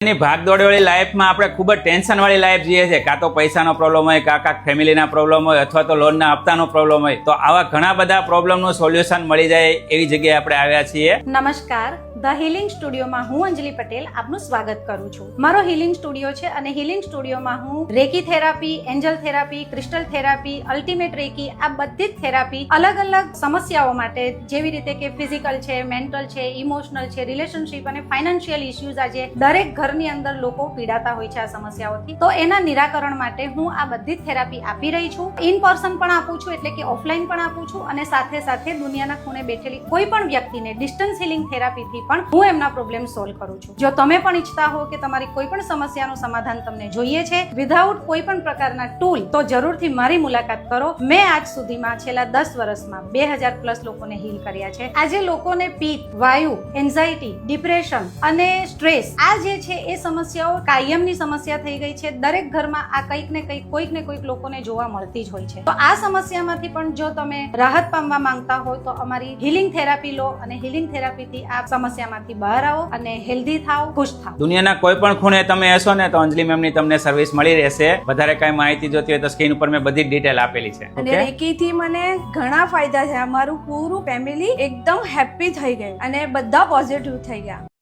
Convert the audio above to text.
એની ભાગદોડવાળી લાઈફમાં આપણે ખૂબ જ ટેન્શનવાળી લાઈફ જીએ છે. કાં તો પૈસાનો પ્રોબ્લેમ હોય, કાં ફેમિલીના પ્રોબ્લેમ હોય, અથવા તો લોનના હપ્તાનો પ્રોબ્લેમ હોય. તો આવા ઘણા બધા પ્રોબ્લેમનું સોલ્યુશન મળી જાય એવી જગ્યાએ આપણે આવ્યા છીએ. નમસ્કાર, ધ હિલિંગ સ્ટુડિયોમાં હું અંજલિ પટેલ આપનું સ્વાગત કરું છું. મારો હિલિંગ સ્ટુડિયો છે અને હિલિંગ સ્ટુડિયોમાં હું recce therapy, Angel therapy, crystal therapy, ultimate recce આ બધી જ થેરાપી અલગ અલગ સમસ્યાઓ માટે, જેવી રીતે કે ફિઝિકલ છે, મેન્ટલ છે, ઇમોશનલ છે, રિલેશનશિપ અને ફાઇનાન્શિયલ ઇશ્યુઝ આજે દરેક ઘરની અંદર લોકો પીડાતા હોય છે આ સમસ્યાઓથી. તો એના નિરાકરણ માટે હું આ બધી જ થેરાપી આપી રહી છું. ઇન પર્સન પણ આપું છું, એટલે કે ઓફલાઈન પણ આપું છું, અને સાથે સાથે દુનિયાના ખૂણે બેઠેલી કોઈ પણ વ્યક્તિને ડિસ્ટન્સ હિલિંગ થેરાપીથી પણ હું એમના પ્રોબ્લેમ સોલ્વ કરું છું. જો તમે પણ ઈચ્છતા હો કે તમારી કોઈ પણ સમસ્યાનું સમાધાન તમને જોઈએ છે વિધાઉટ કોઈ પણ પ્રકારના ટૂલ, તો જરૂરથી મારી મુલાકાત કરો. મેં આજ સુધીમાં છેલ્લા 10 વર્ષમાં 2000+ લોકોને હીલ કર્યા છે. આજે લોકોને પિત્ત, વાયુ, એન્ઝાઇટી, ડિપ્રેશન અને સ્ટ્રેસ આ જે છે એ સમસ્યાઓ કાયમની સમસ્યા થઈ ગઈ છે. દરેક ઘરમાં આ કંઈક ને કંઈક, કોઈક ને કોઈક લોકોને જોવા મળતી જ હોય છે. તો આ સમસ્યામાંથી પણ જો તમે રાહત પામવા માંગતા હો તો અમારી હિલિંગ થેરાપી લો અને હિલિંગ થેરાપીથી આ સમસ્યામાંથી બહાર આવો અને હેલ્ધી થાઓ, ખુશ થાઓ. દુનિયાના કોઈ પણ ખૂણે તમે હશો ને તો અંજલિ મેમની તમને સર્વિસ મળી રહેશે. વધારે કઈ માહિતી જોતી હોય તો સ્ક્રીન ઉપર મેં બધી ડિટેલ આપેલી છે. અને રેકીથી મને ઘણા ફાયદા થયા. મારું પૂરું ફેમિલી એકદમ હેપી થઈ ગયું અને બધા પોઝિટિવ થઈ ગયા.